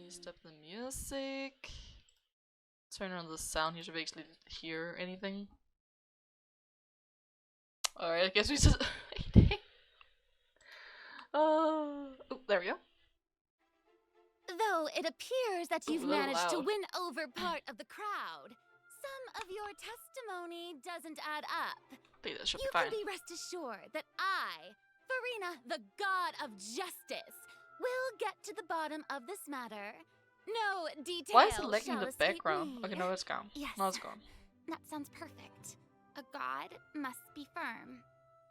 Stop the music. Turn on the sound. You should actually hear anything. Alright, I guess we just. Oh, there we go. Though it appears that you've managed to loud. win over part of the crowd, some of your testimony doesn't add up. That should You be fine. can be rest assured that I, Furina, the god of justice, will get to the bottom of this matter. No details. Why is it lagging in shall the escape background? me. Okay, no, it's gone. Yes. No, it's gone. That sounds perfect. A god must be firm.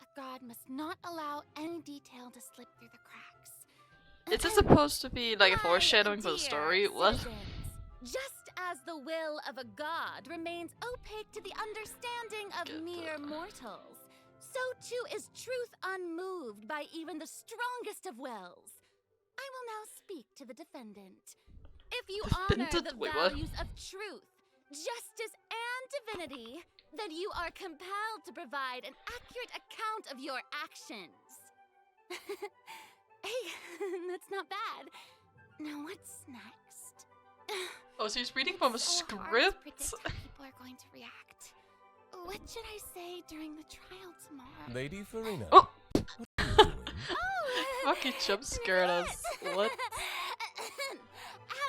A god must not allow any detail to slip through the cracks. Is this supposed to be like a My foreshadowing for the dear story? What? citizens, just as the will of a god remains opaque to the understanding of mere mortals, so too is truth unmoved by even the strongest of wills. I will now speak to the defendant. If you honor the Wait, what? values of truth, justice, and divinity, then you are compelled to provide an accurate account of your actions. Hey, that's not bad. Now what's next? Oh, so he's reading from a It's so hard to script? predict how people are going to react. What should I say during the trial tomorrow? Lady Furina. Oh! What are you doing? Oh! Fucking jump scared us. What?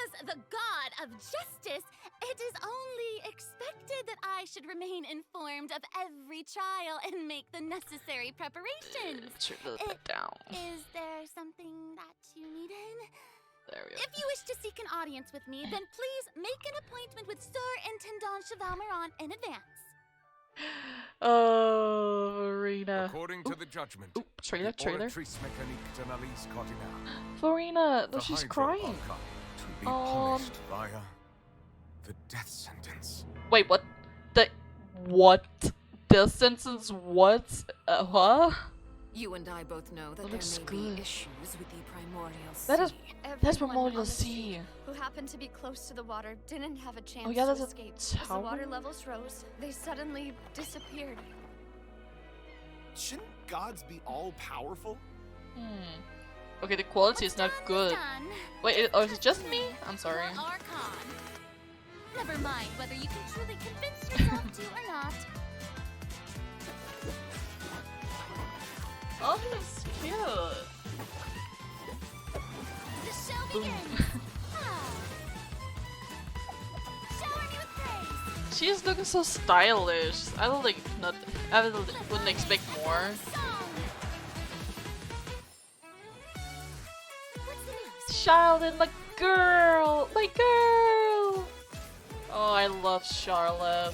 As the god of justice, it is only expected that I should remain informed of every trial and make the necessary preparations. Turn a little bit down. Is there something that you needed? There we go. If you wish to seek an audience with me, then please make an appointment with Sir Intendant Chevalmeron in advance. Oh, Furina. According to the judgment, Oop, trailer. Oratrice mécanique d'analyse cardinale. Furina, no, The she's Hydra crying. Archon to be Um, punished via the death sentence. Wait, what? What? The sentence what? Huh? You and I both know that there looks may good. be issues with the primordial That is- sea. That's Everyone Primordial on the Sea. who happened to be close to the water didn't have a chance Oh yeah, to that's a escape. As the tower? water levels rose, they suddenly disappeared. Shouldn't gods be all powerful? Okay, the quality is not What's done good. is done. Wait, is it just me? I'm sorry. Your Archon. Never mind whether you can truly convince yourself to or not. Oh, he looks cute. The show begins. Shower me with praise. She's looking so stylish. I don't like not. I wouldn't expect more. Song. What's the news? Charlotte, my girl, my girl. Oh, I love Charlotte.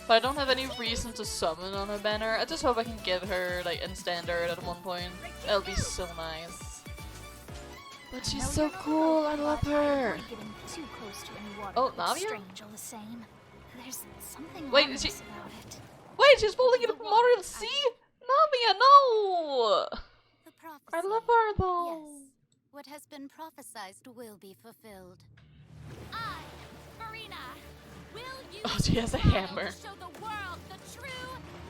But I don't have any reason to summon on her banner. I just hope I can get her like in standard at one point. That'll be so nice. But she's so cool. I love her. Getting too close to any water Oh, that's Navia? strange all the same. There's something Wait, ominous is she- about it. Wait, she's falling into the Memorial Sea? Navia, no! The prophecy. I love her though. Yes. What has been prophesied will be fulfilled. I, Furina, will use Oh, she has a this trial hammer. to show the world the true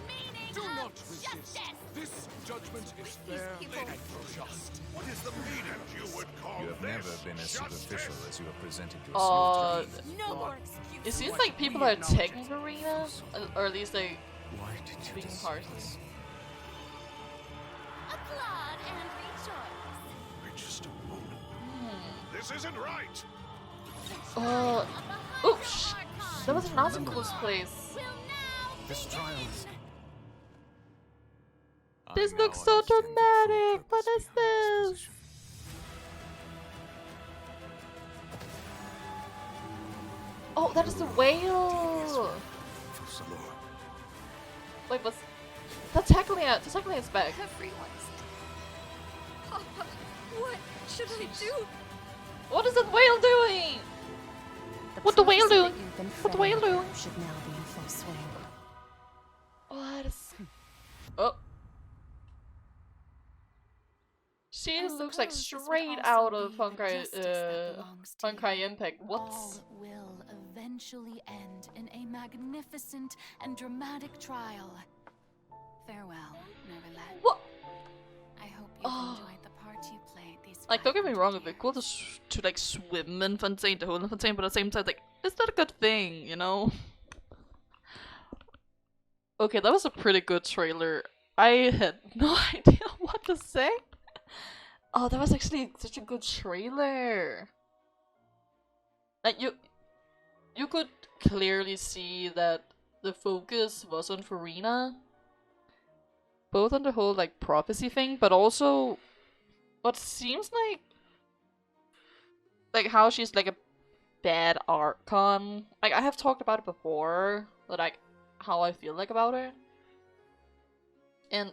meaning Do of not resist. justice. This judgment is fair people- and just. What is the meaning you would call You have this? never been as superficial Justice? as you have presented yourself to be. No more excuses. It seems like people are attacking Furina, or at least like Why did you being decide harsh. Applaud and rejoice. Wait just a moment. This isn't right. Oh, oh, that was not a cool place. Will now This trial is... This I now looks so understand the full dramatic. What purpose is behind this? position. Oh, that is the whale. Salor. Wait, what's? That's heckling it. That's heckling its back. Everyone's. Papa, what should I do? What is that whale doing? What the whale doing? What the whale doing? Should now be in full swing. What is? Oh. She looks like suppose this would straight also out of be the justice that belongs to Funkai you. Impact. All What's? will eventually end in a magnificent and dramatic trial. Farewell, Neverland. What? I hope you've Oh. enjoyed the part you played these Like, don't get me 500 wrong, it'd be years. cool to like swim in Fontaine, to hold in Fontaine, but at the same time, like, is that a good thing, you know? Okay, that was a pretty good trailer. I had no idea what to say. Oh, that was actually such a good trailer. Like, you could clearly see that the focus was on Furina. Both on the whole, like, prophecy thing, but also what seems like how she's like a bad Archon. Like, I have talked about it before, but like how I feel like about her. And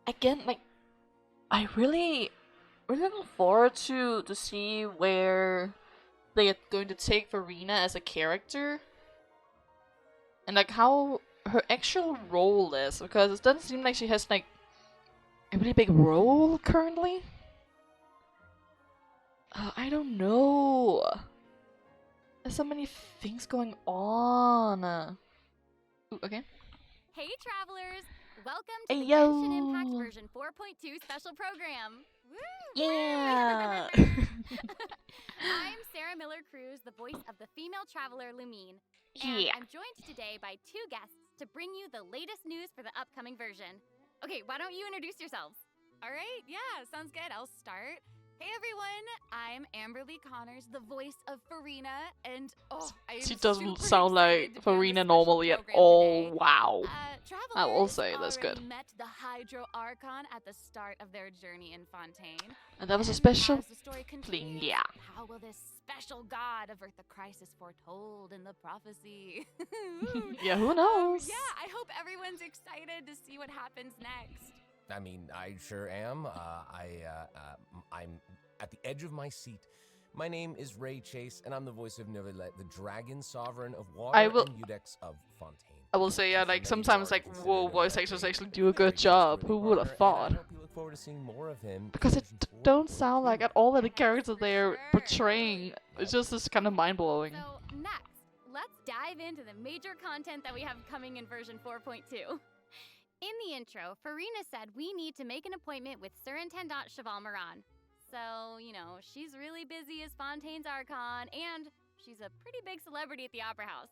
again, like, I really looking forward to see where they are going to take Furina as a character. And like how her actual role is, because it doesn't seem like she has like a really big role currently. I don't know. There's so many things going on. Ooh, okay. Hey travelers! Welcome to Hey, the yo. Genshin Impact version 4.2 special program. Woo! Yeah. I'm Sarah Miller Cruz, the voice of the female traveler Lumine. And Yeah. I'm joined today by two guests to bring you the latest news for the upcoming version. Okay, why don't you introduce yourselves? All right, yeah, sounds good. I'll start. Hey everyone, I'm Amberly Connors, the voice of Furina, and I am She doesn't super sound like excited to be on this Furina special normally at program all. today. Wow. I will Travelers say that's already good. met the Hydro Archon at the start of their journey in Fontaine. And that was a And special as the story thing, continues, yeah. how will this special god avert the crisis foretold in the prophecy? Yeah, who knows? Yeah, I hope everyone's excited to see what happens next. I mean, I sure am. I'm at the edge of my seat. My name is Ray Chase, and I'm the voice of Neverlet, the dragon sovereign of water I will- and Udex of Fontaine. I will say, yeah, like Many sometimes, already like, consider whoa, voice Neverlet actors a actually do a good very job. trustworthy Who would have partner, and thought? I hope you look forward to seeing more of him Because in it version don't sound like 4.2. at all that the character For they're sure. portraying. It's just this kind of mind blowing. So next, let's dive into the major content that we have coming in version 4.2. In the intro, Furina said we need to make an appointment with Surintendant Cheval Moran. So, you know, she's really busy as Fontaine's Archon, and she's a pretty big celebrity at the Opera House.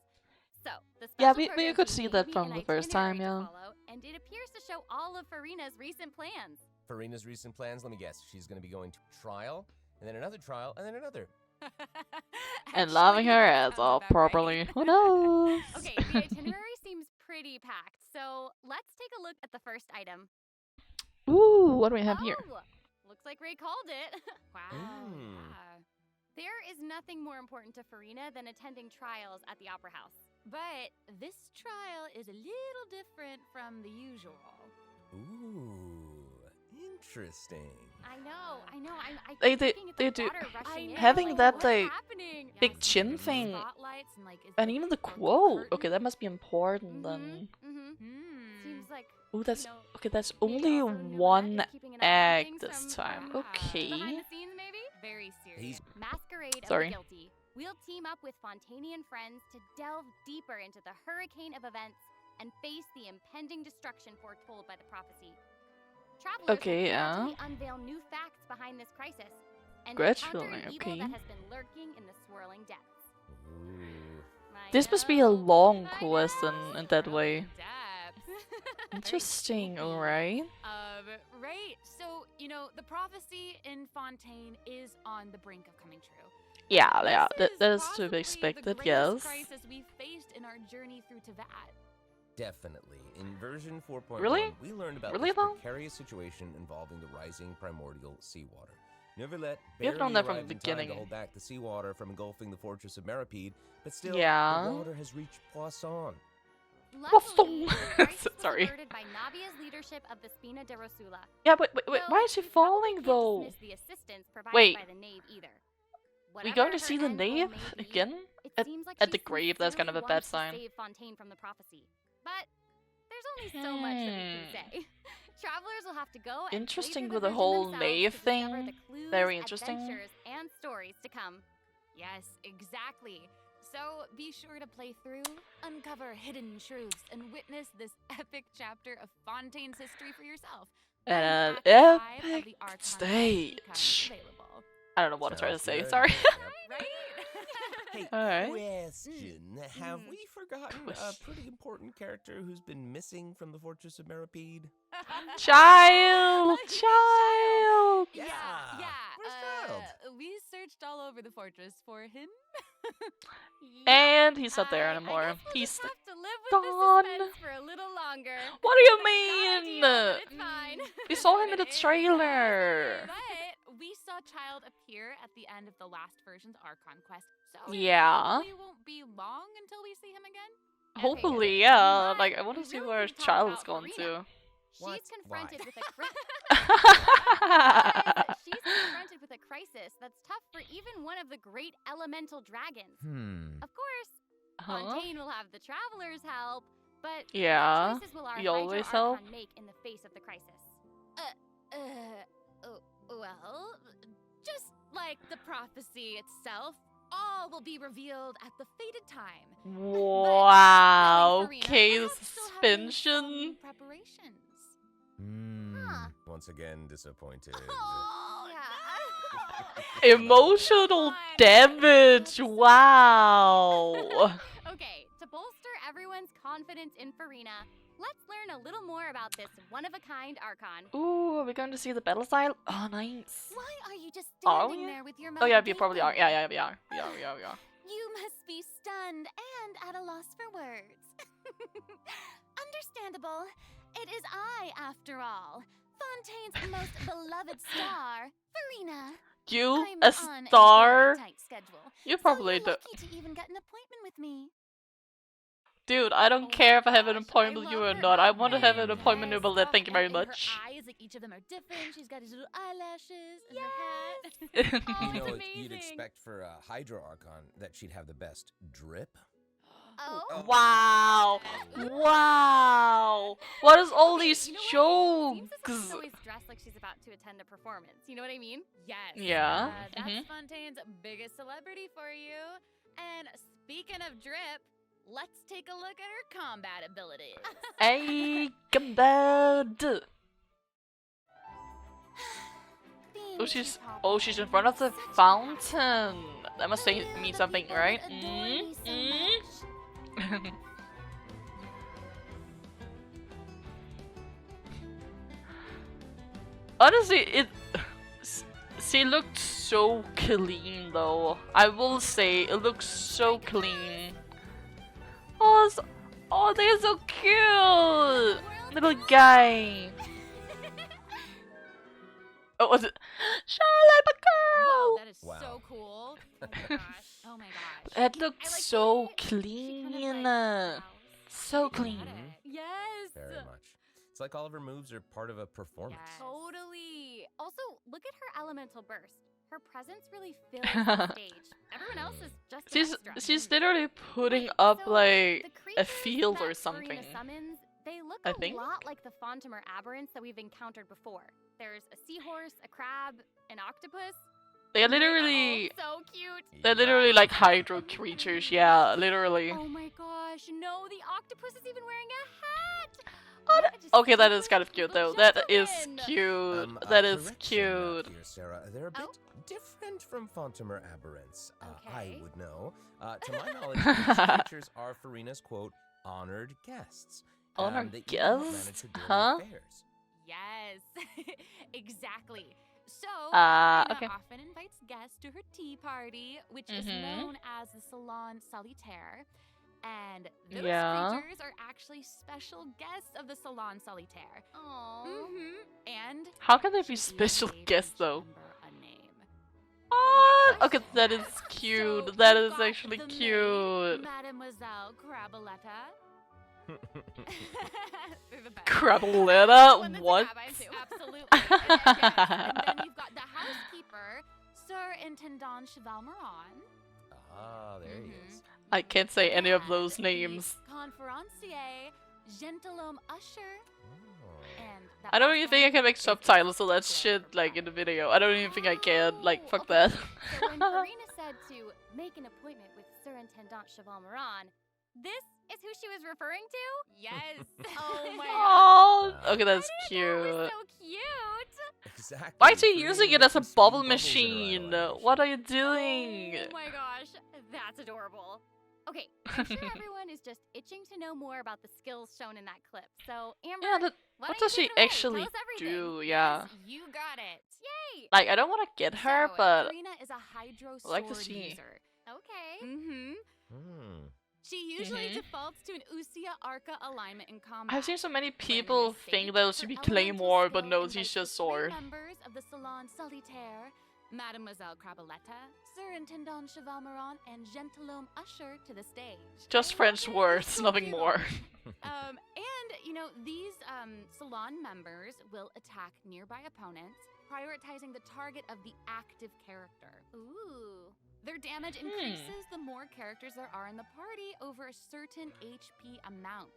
So, the Yeah, special we program could team see gave that me from an the first time, itinerary to yeah. follow, and it appears to show all of Furina's recent plans. Farina's recent plans, let me guess. She's going to be going to trial, and then another trial, and then another. And loving her Actually, that ass sounds off about right. properly. Who knows? Okay, the itinerary seems pretty packed, so let's take a look at the first item. Ooh, what do we have here? Oh, looks like Ray called it. Wow. Mm. Yeah. There is nothing more important to Furina than attending trials at the Opera House. But this trial is a little different from the usual. Ooh, interesting. I know. I They- keep they- looking at they the do- water rushing in, having like, that, what's like, happening? big Yeah, chin the thing. spotlights and, like, is And the even the dark quote. Okay, curtain. that must be important then. Seems like Ooh, that's you know, okay. That's maybe only also Neverland one is keeping an eye on act things this from time. behind Okay. the scenes, maybe. Very serious. He's Masquerade Sorry. of the Guilty. We'll team up with Fontainian friends to delve deeper into the hurricane of events and face the impending destruction foretold by the prophecy. Travelers Okay, will yeah. gradually unveil new facts behind this crisis and Gradually, encounter an okay. evil that has been lurking in the swirling depths. Ooh. I This must be a know, long I quest know. in that way. Depth. Interesting, spooky. alright. Right. So, you know, the prophecy in Fontaine is on the brink of coming true. Yeah, This yeah, that is to possibly be expected, the yes. greatest crisis we've faced in our journey through Teyvat. Definitely. In version 4.1, Really? we learned about Really, this though? precarious situation involving the rising primordial seawater. Neverlet We have known barely that from arrived the in time beginning. to hold back the seawater from engulfing the fortress of Meripede, but still, Yeah. the water has reached Poisson. Luckily, the crisis was Sorry. averted by Navia's leadership of the Spina de Rosula. Yeah, but wait, Though why is she we probably falling can't though? dismiss the assistance provided Wait. by the knave either. We Whatever going to her see the end goal knave may be, again? it At- seems like at she the grave, that's kind of a sincerely bad wants to sign. Save Fontaine from the prophecy, but there's only so much that we can say. Travelers will have to go and Interesting play with through the version whole themselves knave to discover thing. the clues, Very interesting. adventures, and stories to come. Yes, exactly. So be sure to play through, uncover hidden truths, and witness this epic chapter of Fontaine's history for yourself. And Act an 5 of epic the Archon stage. becomes available. I don't know what I'm trying to Sounds say. good. Sorry. Yep. Right? Hey, Alright. question. Have we forgotten a pretty important character who's been missing from the Fortress of Meripede? Child! You mean Child! Yeah, Yeah. yeah. Where's Child? We searched all over the fortress for him. And he's not there I anymore. guess we'll He's just have to live with gone. the suspense for a little longer. What do you No mean? ideal, but it's fine. We saw him in the It is. trailer. But we saw Child appear at the end of the last version's Archon quest, so it Yeah. probably won't be long until we see him again. Hopefully, yeah. But Like, I want to we see really where need to talk Child is about going Furina. to. What? She's confronted Why? with a she's confronted with a crisis that's tough for even one of the great elemental dragons. Of course, Huh? Fontaine will have the travelers help, but Yeah, what choices will our you always Hydro help. Archon make in the face of the crisis? Well, Just like the prophecy itself, all will be revealed at the fated time. Wow. Knowing Furina, Okay, perhaps she'll have made some suspension. preparations. Once again, disappointed. oh yeah. Emotional Come on. damage. Wow. Okay, to bolster everyone's confidence in Furina, let's learn a little more about this one-of-a-kind Archon. Ooh, are we going to see the battle style? Oh, nice. Why are you just Are standing we? there with your mouth Oh, yeah, we probably are. gaping? Yeah, we are. We are. You must be stunned and at a loss for words. Understandable. It is I, after all. Fontaine's most beloved star, Furina. You, I'm a on star? very tight schedule, You so probably you're do. lucky to even get an appointment with me. Dude, I don't Oh care my if I have an gosh, appointment I with you love or her not. I want to have an outfit. appointment with Belinda. Thank you very And much. her eyes, like each of them are different. She's got these little eyelashes and her hat. Oh, You know, it's you'd amazing. expect for a Hydro Archon that she'd have the best drip. Oh? Wow. Wow. What is all these You know what? It seems as if she's jokes? always dressed like she's about to attend a performance. You know what I mean? Yes. Yeah, That's mhm. Fontaine's biggest celebrity for you. And speaking of drip, let's take a look at her combat abilities. Hey, bad. Being Oh, she's too she's in front of the popular, fountain. That must such a say thrill. mean The something, people right? adore me so much. Honestly, she looked so clean though. I will say it looks so clean. Oh, they're so cute, little guy. Oh, was it Charlotte, the Whoa, girl? that is Wow. so cool. Oh my gosh. Oh my gosh. That looked I like so that she clean. kind of, like, So clean. Got it. Yes. Very much. It's like all of her moves are part of a performance. Yes. Totally. Also, look at her elemental burst. Her presence really fills the stage. Everyone else is just an extra. She's literally putting Wait, up so like the a creatures field or that something. Furina summons, they look I a think. lot like the Fontimer aberrants that we've encountered before. There's a seahorse, a crab, an octopus. They're literally so cute. they're literally like hydro creatures. Yeah, literally. Oh my gosh, no, the octopus is even wearing a hat. Oh, What that- a okay, that is kind of distinguished cute though. little That is gentleman. cute. That is Correction, cute. Dear Sarah, they're a bit Oh? different from Fontimer aberrants. Okay. I would know. To my knowledge, these creatures are Furina's quote honored guests. Honored that you help guests? manage her daily Huh? affairs. Yes. Exactly. So, Okay. Furina often invites guests to her tea party, which is Mhm. known as the Salon Solitaire. And those Yeah. creatures are actually special guests of the Salon Solitaire. Aww. And How can they be she special gave guests each though? member a name. Oh, gosh. okay, that is So cute. That we've is got actually the maid, cute. Mademoiselle Craboletta. They're the best. Craboletta? One that's a What? crab, too. Absolutely. Yes. And then you've got the housekeeper, Sir Intendant Cheval Moran. Ah, there he is. I can't say any of And those the names. Conférencier, Gentilhomme Usher. Oh. And the I don't even think I can make housewife is subtitles of that Miss shit like in the Cleopatra. video. I don't even think I can. Like, Oh, fuck okay. that. So when Furina said to make an appointment with Surintendant Cheval Moran, This is who she was referring to? Yes. Oh my god. Oh, okay, that's That cute. was so cute. Exactly. Why is he Furina using it makes as a you spew bubble bubbles in her machine? idol What are you doing? Oh my gosh, that's adorable. Okay, I'm sure everyone is just itching to know more about the skills shown in that clip. So, Amber, Yeah, why what don't does you she take it away? actually Tell us everything. do? Yeah. Yes, you got it. Yay! Like, I don't want to get her, So, but Furina is a hydro I like to sword see. user. Okay. Mm-hmm. Hmm. She usually Mhm. defaults to an Usia Arca alignment in combat. I've seen so many When in people this think stage, that it should her be elemental Claymore, but skill no, he's invites just the three sword. members of the Salon Solitaire, Mademoiselle Crabaletta, Surintendant Chevalmeron, and Gentilhomme Usher to the stage. Just French Okay, words, so nothing cute. more. And, you know, these salon members will attack nearby opponents, prioritizing the target of the active character. Ooh. Their damage increases the more characters there are in the party over a certain HP amount.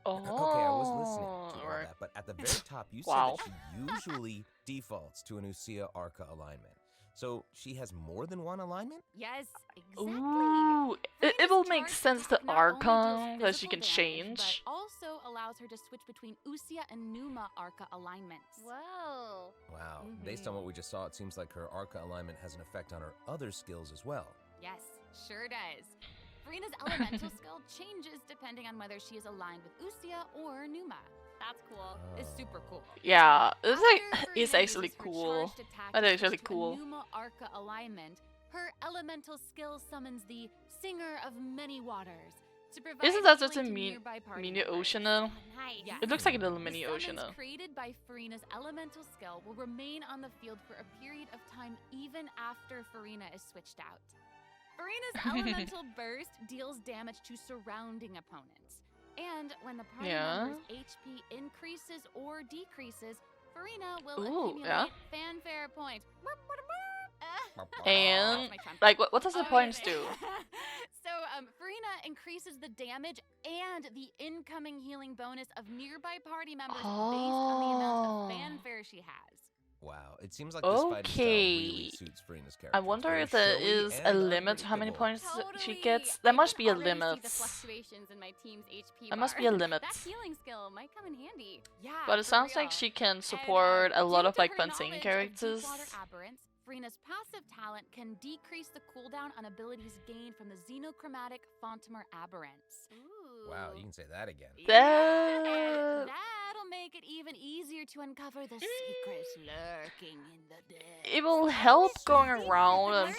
Oh, Okay, I was listening to all alright. that, but at the very top, you Wow. said that she usually defaults to an Usia Arca alignment. So she has more than one alignment? Yes, exactly. Ooh, it Furina's will make charged sense to attack not only deals Archon that she physical can damage, change. but also allows her to switch between Usia and Numa Arca alignments. Whoa. Wow. Based on what we just saw, it seems like her Arca alignment has an effect on her other skills as well. Yes, sure does. Furina's elemental skill changes depending on whether she is aligned with Usia or Numa. That's cool. It's super cool. Yeah, it's like After it's Furina actually uses her cool. charged attack That to is switch really to a cool. Numa Arca alignment, her elemental skill summons the Singer of Many Waters to provide Isn't that just a healing to mini nearby party mini members. ocean now? Nice. Yes. It looks like a little The mini ocean summons now. created by Furina's elemental skill will remain on the field for a period of time even after Furina is switched out. Furina's elemental burst deals damage to surrounding opponents. And when the party Yeah. member's HP increases or decreases, Furina will Ooh, accumulate yeah. fanfare points. And That's my trump. like, what does the Oh, points yeah. do? So, Furina increases the damage and the incoming healing bonus of nearby party members based on the amount Oh. of fanfare she has. Wow, it seems like this fighting style really Okay. suits Furina's character. I It's wonder very if there showy is a and limit to how many unpredictable. points she Totally. gets. I There must can be a already see limit. the fluctuations in my team's HP There must bar. be a limit. That healing skill might come in handy. Yeah, But it for sounds real. like she can And, support a lot due of to like her Fontaine knowledge of characters. deepwater aberrants, Furina's passive talent can decrease the cooldown on abilities gained from the xenochromatic Fontamer aberrants. Ooh. Wow, you can say that again. That- And that'll make it even easier to uncover the secrets lurking in the depths. It will help going around and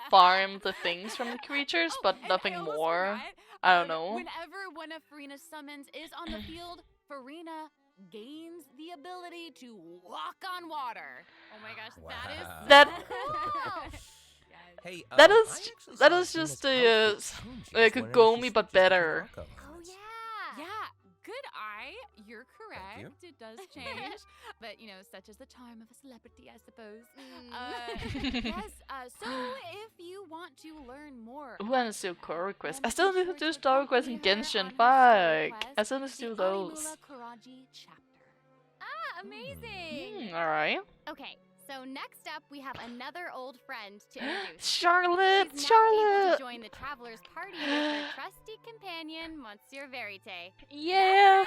farm the things from the creatures, but and nothing I almost more. forgot, I don't know. Whenever one of Furina's summons is on the field, Furina gains the ability to walk on water. Oh my gosh, Wow. that is so That- cool. Hey, That I is actually that saw is Furina's just outfit a changes like whenever Kagome she but switches between better. Arca Oh alignments. yeah. Yeah, good eye. You're correct. you. It does change. But, you know, such is the charm of a celebrity, I suppose. Mm. Yes, so if you want to learn more Ooh, and still core requests. I then still be need to sure do to star requests in accompany her Genshin. on her story Fuck. I quest, still need to do the those. Animula Kuraji chapter. Ah, amazing. Alright. Okay, so next up we have another old friend to introduce. Charlotte! She's now able to Charlotte! join the traveler's party with her trusty companion, Monsieur Verite. Yeah!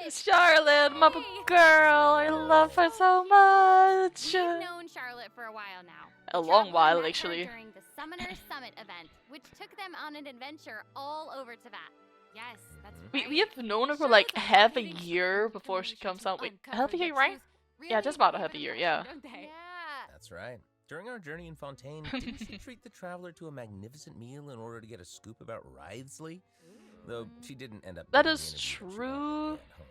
It's Charlotte! Charlotte, my Hey. girl! I love her so much! We've known Charlotte for a while now. A The long traveler while, met her actually. During the Summoner Summit event, which took them on an adventure all over Tibet. Yes, that's We, right. we have known her for Charlotte's like half a marketing year and before she information comes to out. Wait, uncover half a the year, right? truth Yeah, really just about a leave half a an year, impression, yeah. don't they? Yeah. That's right. During our journey in Fontaine, didn't she treat the traveler to a magnificent meal in order to get a scoop about Wriothesley? Though she didn't end up. That getting is the interview that she true. wanted at home.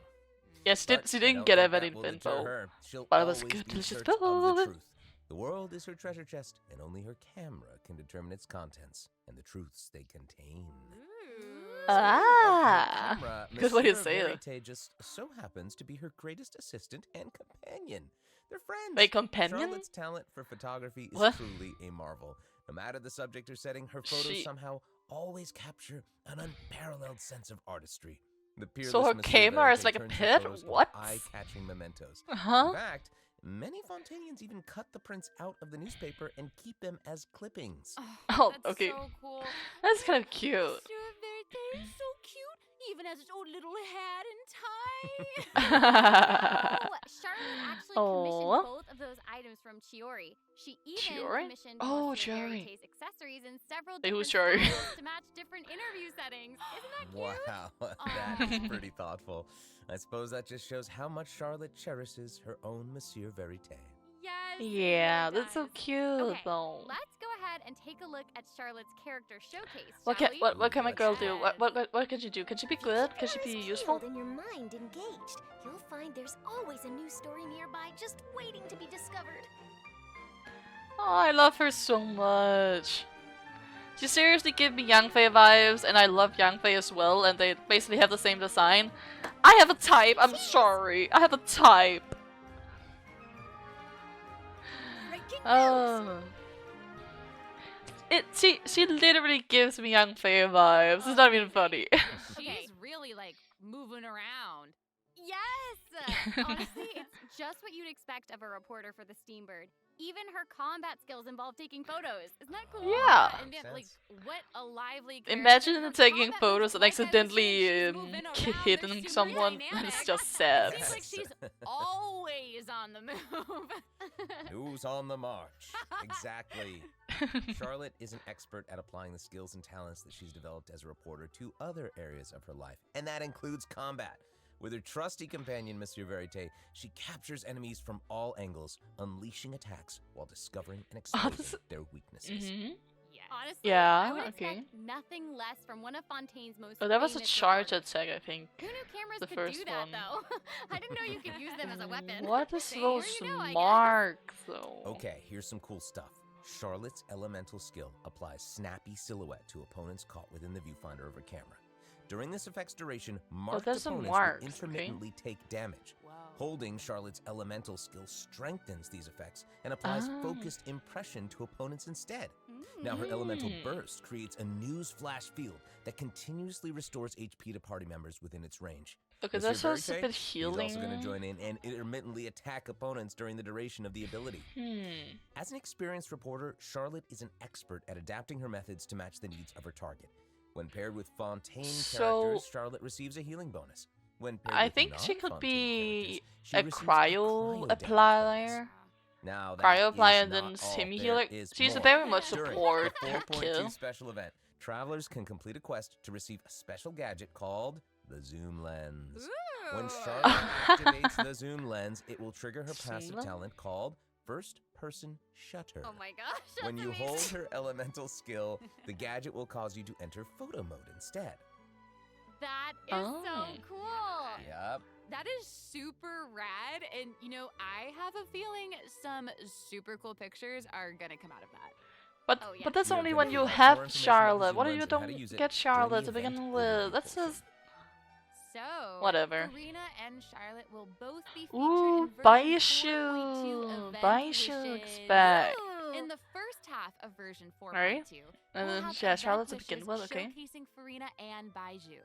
Yeah, she, But she I didn't don't get think any that will deter info. her. She'll But it was always good, be in delicious search of the food. truth. The world is her treasure chest, and only her camera can determine its contents and the truths they contain. Ah! Camera, Good way to Monsieur say it. Verite just so happens to be her greatest assistant and companion. They're friends. Wait, companion? Charlotte's talent for photography is What? truly a marvel. No matter the subject or setting, her photos She- somehow always capture an unparalleled sense of artistry. The So her peerless Monsieur camera is Verite like a turns her pet? photos into What? eye-catching mementos. Huh? In fact, Many Fontanians even cut the prints out of the newspaper and keep them as clippings. Oh, That's okay. so cool. That's kind of cute. Mr. Verde is so cute. Even has its own little hat and tie. Oh, Charlotte actually commissioned Oh. both of those items from Chiori. She even Chiori? commissioned Oh, Monsieur Chiori. Verity's accessories in several Hey, who's different Chiori? styles to match different interview settings. Isn't that cute? Wow, that is pretty thoughtful. I suppose that just shows how much Charlotte cherishes her own Monsieur Verite. Yes. it Yeah, really that's so does. cute Okay, though. let's go ahead and take a look at Charlotte's character showcase. What shall can we? what can my girl do? Yes. What can she do? Can she be good? Can she be useful? And your mind engaged. You'll find there's always a new story nearby just waiting to be discovered. Oh, I love her so much. She seriously gives me Yang Fei vibes, and I love Yang Fei as well, and they basically have the same design. I have a type, I'm sorry. I have a type. Oh. She literally gives me Yang Fei vibes. It's not even funny. She's really like moving around. Yes! Honestly, it's just what you'd expect of a reporter for the Steambird. Even her combat skills involve taking photos. Isn't that cool? Yeah. And yet, like, what a lively Imagine character. Her taking combat photos moves and like that, accidentally she's moving around, they're hitting super someone. dynamic. It's just sad. It seems like she's always on the move. Who's on the march? Exactly. Charlotte is an expert at applying the skills and talents that she's developed as a reporter to other areas of her life, and that includes combat. With her trusty companion, Monsieur Verite, she captures enemies from all angles, unleashing attacks while discovering and exposing their weaknesses. Mhm. Yes. Honestly, Yeah, I would okay. expect nothing less from one of Fontaine's most Oh, that was a famous charge reporters. attack, I think. Who knew cameras The could first do that, one. though? I didn't know you could use them as a weapon. What is See, so here you know, I guess. smart, though? Okay, here's some cool stuff. Charlotte's elemental skill applies snappy silhouette to opponents caught within the viewfinder of her camera. During this effect's duration, marked there's some opponents marks, will okay. intermittently take damage. Wow. Holding Charlotte's elemental skill strengthens these effects and applies Ah. focused impression to opponents instead. Now her elemental burst creates a news flash field that continuously restores HP to party members within its range. Okay, Monsieur that sounds a Verite, bit He's also going healing. to join in and intermittently attack opponents during the duration of the ability. As an experienced reporter, Charlotte is an expert at adapting her methods to match the needs of her target. When paired with Fontaine So- characters, Charlotte receives a healing bonus. When paired I with think she could non-Fontaine be characters, she a receives cryo damage applier. bonus. Now, that Cryo is applier and not then all. semi There healer. is She's more. very much During support the 4.2 kill. special event, travelers can complete a quest to receive a special gadget called the Zoom Lens. When Charlotte activates the Zoom Lens, it will trigger her passive Zoom? talent called First Person Shutter. Oh my gosh, that's When you hold amazing. her elemental skill, the gadget will cause you to enter photo mode instead. That is so Oh. cool. Yep. That is super rad, and you know, I have a feeling some super cool pictures are gonna come out of that. But Oh, yeah. but that's We are only gonna when you provide more have information about the Charlotte. Zoom What do Lens you and how to don't use it get during Charlotte the to begin event with? overview That's portion. just So, Whatever. Farina and Charlotte will both be featured ooh, in buy version a shoe, 4.2 event buy a shoe, wishes. back. In the first half of version 4.2, Alright. And we'll then have yeah, event Charlotte to begin wishes with, okay. showcasing Farina and Baiju.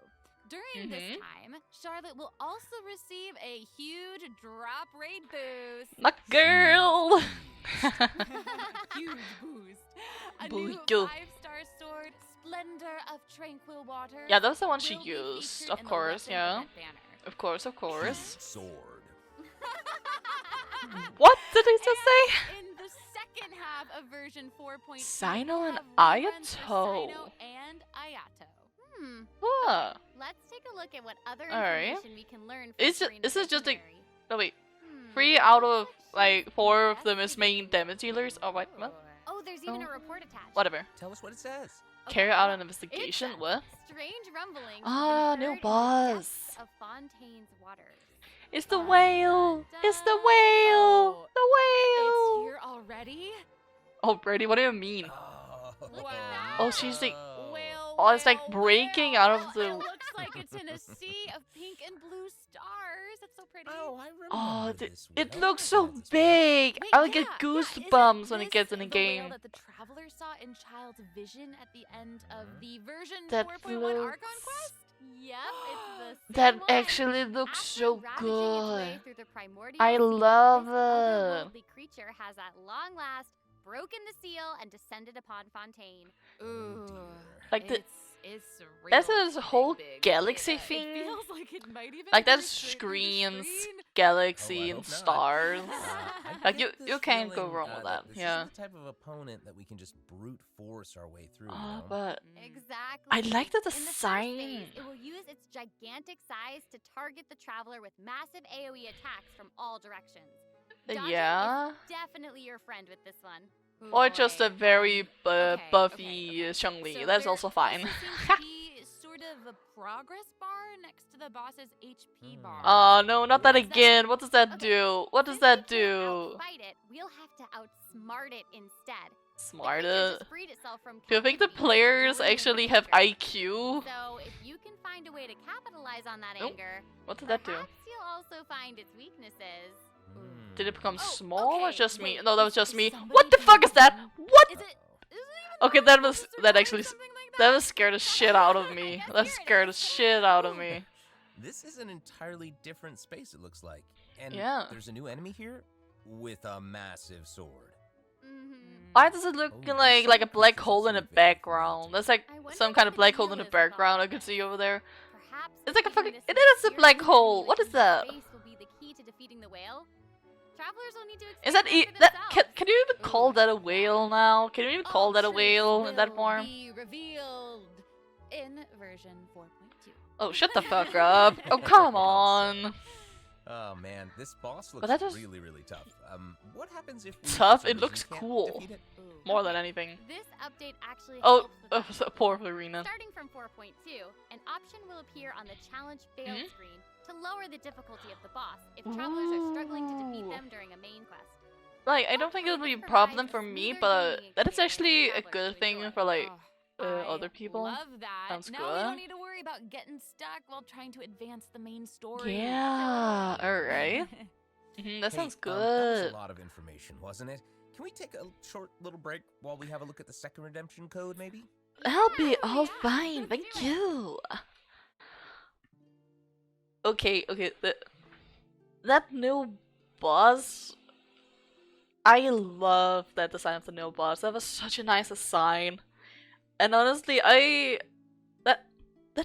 During this Mhm. time, Charlotte will also receive a huge drop rate boost. My girl. Huge boost. A Boy, new go. 5-star sword, Splendor of Tranquil Waters. Yeah, that's the one she will be used, featured of in the course, weapon yeah. event banner. Of course, of course. Sword. What did he just say? In the second half of version 4.2, Sino we'll and have reruns for Ayato. Sino and Ayato. Huh. Let's take a look at what other Alright. information we can learn from Is it- Farina's is it just a- itinerary. No wait. Hmm. 3 out of like 4 of them is main damage dealers. Oh wait, what? Oh, there's even Oh. a report attached. Whatever. Tell us what it says. Carry out an investigation. It's What? Strange rumblings. Ah, have been new heard in the boss. depths Of Fontaine's waters. It's the whale. It's the whale. The It's whale. here already? Already? What do you mean? Look at that. Oh, she's like. Whale, Oh, it's like whale, breaking whale. out of Oh, the- It looks like it's in a sea of pink and blue stars. That's so pretty. Oh, I remember Oh, this it whale. looks I so recognize this big. Wait, I'll get yeah, goosebumps isn't when it this gets in the the game. whale that the traveler saw in Child's vision at the end of the version That 4.1 looks- Archon quest? Yep, it's the That same one. actually looks After so ravaging its way good. through the primordial I sea, love this it. otherworldly creature has at long last broken the seal and descended upon Fontaine. Ooh. Like the It's that's real this whole big. galaxy It thing. feels like it might even Like that burst right through the screens, screen. galaxy, Oh, I and hope not. stars. I Like get you this can't go feeling, wrong with that. This Yeah. is the type of opponent that we can just brute force our way through. Oh, You know? but Exactly. I like the In the first design. phase, it will use its gigantic size to target the traveler with massive AoE attacks from all directions. Dodging Yeah. is definitely your friend with this one. Oh, Or just a boy. very Okay, buffy okay. Chun-Li. So That's there also fine. also seems to be sort of a progress bar next to the boss's HP bar. Oh no, not that Exactly. again. What does that Okay, do? What does Since that we can't do? outfight it, we'll have to outsmart it instead. Smart The creature it. just freed itself from Do you think the captivity, players brewing actually have anger. IQ? So if you can find a way to capitalize on that Nope. anger, What did that do? perhaps you'll also find its weaknesses. Did it become Oh, small or okay, just me? wait, No, that was is just me. somebody What the fuck is that? paying What? Is it? Is it even Okay, that possible was to that survive actually something like that was scared the shit out of me. Yes, That here it scared the is. shit out of me. This is an entirely different space, it looks like. And Yeah. there's a new enemy here with a massive sword. Why does it look Oh, like a some black creatures hole in also the very background? familiar. There's like I wonder some what kind of the black hole deal in the is with all background I this. can see over there. Perhaps It's like a defeating fucking. this It is a mysterious black enemy hole. What is within that? space will be the key to defeating the whale. Travelers will need to Is that experiment for that themselves. can you even call that a whale now? Can you even call that a whale in that will form? Be revealed in version 4.2. Oh, shut the fuck up! Oh, come on! Oh man, this boss But looks that was- really, really tough. What happens if we, Tough? for some It looks reason, can't cool. defeat it? More than anything. This update actually Oh, helps with that. poor Furina. Starting from 4.2, an option will appear on the challenge failed Mhm. screen to lower the difficulty of the boss if travelers are struggling to defeat Ooh. them during a main quest. Like, I don't think it'll be a problem for me, but that is actually a good thing for like other people. Love that. Sounds now we good. don't need to worry about getting stuck while trying to advance the main story. Yeah, alright. That Hey, sounds That was good. a lot of information, wasn't it? Can we take a short little break while we have a look at the second redemption code, maybe? I'll be all fine, thank you. Okay, that new boss. I love that design of the new boss. That was such a nice design. And honestly, that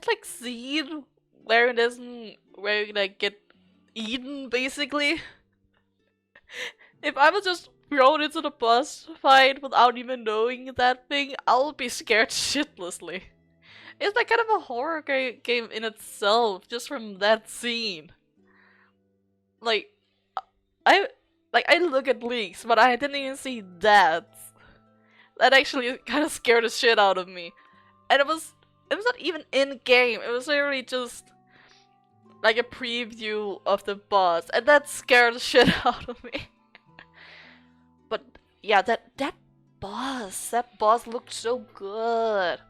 like scene where it isn't where you like get eaten basically. If I was just thrown into the boss fight without even knowing that thing, I'll be scared shitlessly. It's like kind of a horror game in itself, just from that scene. Like, I look at leaks, but I didn't even see that. That actually kind of scared the shit out of me, and it was not even in game. It was literally just like a preview of the boss, and that scared the shit out of me. But yeah, that boss looked so good.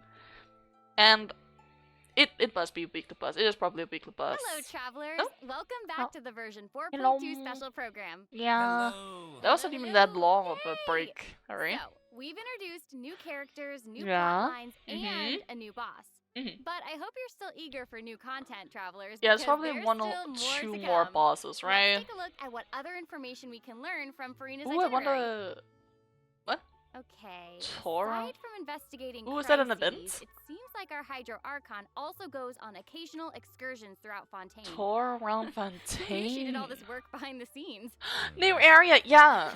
And it must be a weekly boss. It is probably a weekly boss. Hello, travelers. Oh. Welcome back to the version 4.2 Hello. special program. Yeah. Hello. That wasn't even that Hello. long of a Yay. break, alright? So, we've introduced new characters, new Yeah. plot lines, and a new boss. Mhm. But I hope you're still eager for new content, travelers. Yeah, it's because probably there's one or still more two to more come. bosses, right? Let's take a look at what other information we can learn from Furina's Ooh, I itinerary. wonder. What? Okay. Tora? Aside from investigating Ooh, is that an crises, event? it seems like our Hydro Archon also goes on occasional excursions throughout Fontaine. Tour around Who knew she did Fontaine. all this work behind the scenes? New area, yeah.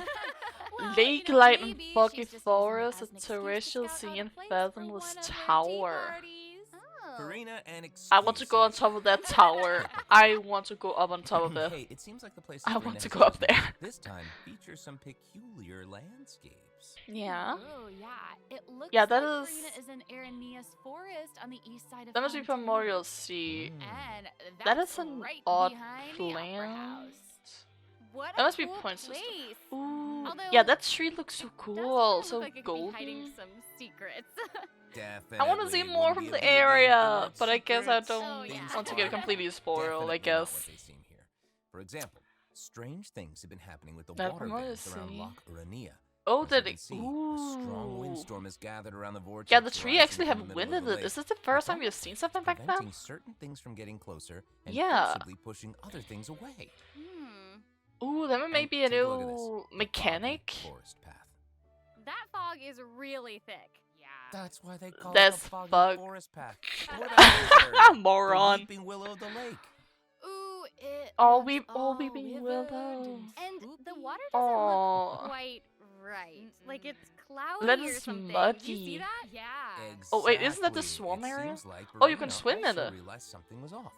Well, Lake, you know, light, and maybe boggy she's just using it forest, as a an excuse to terrestrial scout sea, out a and place for fathomless one of her tea tower. parties. Oh. Farina and I want to go on top of that tower. I want to go up on top of it. Hey, it seems like the place I Farina want to has go up chosen there. This time features some peculiar landscapes. Yeah. Oh yeah, it looks Yeah, that like is- Furina is in Aranea's forest on the east side of That must be Fontaine. Memorial Sea. And That that's is an right odd behind the Opera plant. House. What That a must be cool point system. place. Ooh. Although, Yeah, that tree looks so Does cool, kinda look so like it could be hiding golden. some secrets. Definitely. I want to see more wouldn't from be the able to dig area, into but I its guess I secrets. don't Oh, yeah. want to get completely spoiled, I Definitely not guess. what they seem here. For example, strange things have been happening with the That water Memorial vents around Sea. Loch Urania. Oh, As you did can it? see, a strong Ooh. windstorm has gathered around the vortex. Yeah, the tree rising actually from have the wind middle in of the it. Is lake. this the But first time that you've seen is something back then? preventing certain things from getting closer and Yeah. forcibly pushing other things away. Ooh, then And maybe a take a look at this, new the foggy mechanic. forest path. That fog is really thick. Yeah. That's why they call That's it the foggy fog. forest path. Or that lizard, Moron. the weeping willow of the lake. Ooh, it Oh, looks weeping all willow. withered and the water doesn't Aw. look quite right. Like it's cloudy That or is something. Do you muddy. see that? Yeah. Exactly. Oh, wait, isn't that the swamp It area? seems like Oh, you can Furina swim in also it. realized something was off.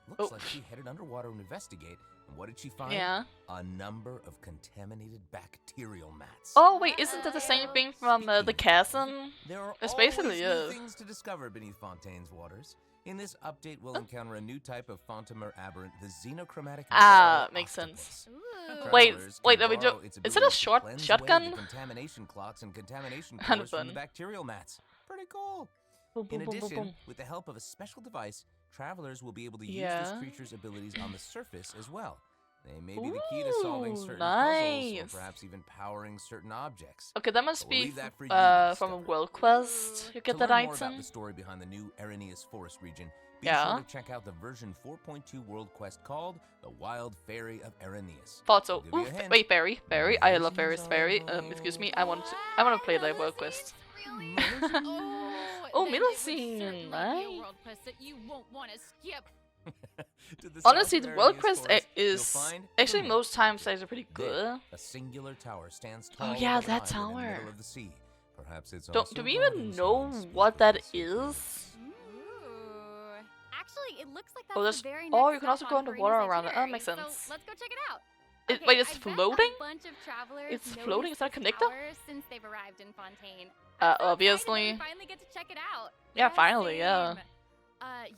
It looks Oh. like she headed underwater to investigate. And what did she find? Yeah. A number of contaminated bacterial mats. Oh, wait, isn't that the same thing from the Speaking of, chasm? There are It's always basically new is. things to discover beneath Fontaine's waters. In this update, we'll encounter a new type of Fontamer aberrant, the xenochromatic. Ah, ball makes octopus. sense. Ooh. Wait, Travelers wait, can let me do. borrow its Is it a ability to short cleanse away shotgun? the contamination clocks and contamination Kind pores of from fun. the bacterial mats. Pretty cool. Boom, In boom, boom, boom, addition, boom. with the help of a special device, travelers will be able to use Yeah. this creature's abilities on the surface as well. They may be the key to solving Ooh, certain nice. puzzles, or perhaps even powering certain objects. Okay, that must But we'll be leave that for you to from a discover. world quest. You get To that learn more about item. the story behind the new Arrhenius Forest region, be Yeah. sure to check out the version 4.2 world quest called The Wild Fairy of Arrhenius. Thought so. I'll give you Ooh, a hint. wait, Barry. I love Legends Barry. are Excuse me. I want to play the world quest. Really? Oh, then it would Millicene, certainly be a nice. world quest that you won't want to skip. To the Honestly, south the of world Arrhenius quest Forest, you'll is find actually Furina. most times are pretty There, good. a singular tower stands tall yeah, above an that island in the tower. middle of the sea. Perhaps it's Do also we God even whose know hands speak what of that the sea is? Ooh. Actually, it looks like that's Oh, the there's. very Oh, next you can also stop go on underwater Furina's around it. Oh, that itinerary, makes so sense. let's go check it out. Wait, Okay, it's I bet floating? A bunch of travelers It's noticed floating? Is that a this connector? tower since they've arrived in Fontaine. I'm so Obviously. excited that we finally get to check it out. Yeah, finally, yeah. same.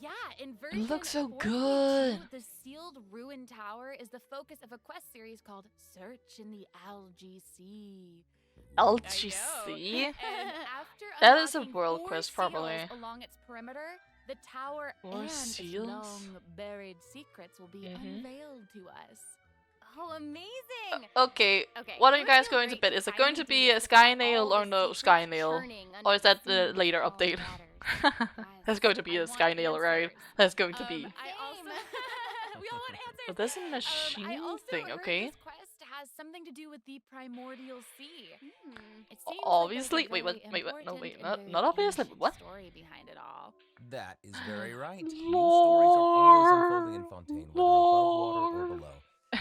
Yeah, in version looks so 4.2, good. the sealed ruin tower is the focus of a quest series called Search in the Algae Sea. LGC? And after That is a unlocking world 4 quest, seals probably. along its perimeter, the tower 4 and seals? its long buried secrets will be Mhm. unveiled to us. Oh, amazing! Okay, Okay, what are you it would guys feel going to great bid? Is it finally going to do be this a without Skynail all or the no secrets Skynail? churning Or is that under the later all update? waters. That's going to be I a want Skynail, right? answers. That's going to be. I also we all want answers. Oh, there's a I machine also thing, heard okay? this quest has something to do with the primordial sea. It seems Obviously, like there's a wait, very no, wait, important not and not very obviously, ancient what? story behind it all. That is very right. New stories are always unfolding in Fontaine, whether above water or below.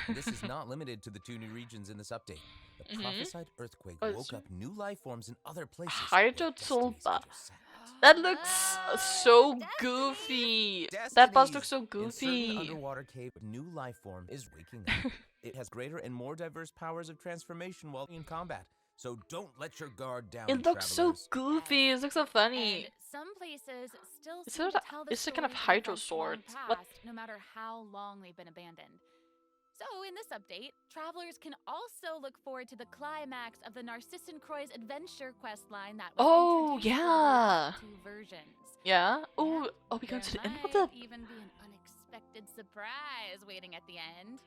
And this is not limited to the 2 new regions in this update. The prophesied earthquake Oh, woke up new life forms in other places. Hydrotulpa. That looks so goofy. That boss looks so In certain goofy. underwater cave, a new life form is waking up. It has greater and more diverse powers of transformation while in combat. So don't let your guard down, It looks so travelers. goofy. It looks so funny. And some places still It's seem sort to of- tell the it's a kind of stories of hydro events long sword. What? past, no matter how long they've been abandoned. So, in this update, travelers can also look forward to the climax of the Narcissan Croix's adventure quest line that was Oh, introduced for the yeah. last 2 versions. Yeah. Oh, And are we going to the there end with might it? even be an unexpected surprise waiting at the end.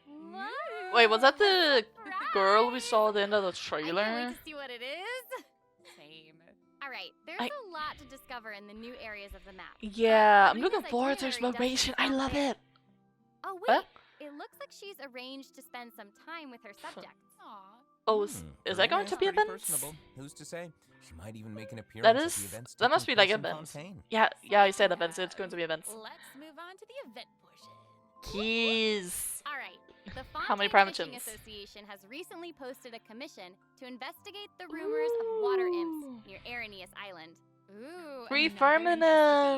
Wait, was that the Surprise! girl we saw at the end of the I can't trailer? wait to see what it is. Same. All right, there's I- a lot to discover in the new areas of the map. Yeah, I'm Furina's looking forward to itinerary exploration. doesn't I stop love there. it. Oh wait, Huh? it looks like she's arranged to spend some time with her subjects. Aw. Oh, is that going to be pretty events? personable. Who's to say? She might even make an appearance That at the is. events That must be taking like place in events. Fontaine. Yeah, I said events. It's going to be events. Let's move on to the event portion. Keys. All right, the How many Fontaine Fishing primogens? Association has recently posted a commission to investigate the rumors of water imps near Arrhenius Island. Ooh, Free another Firminin.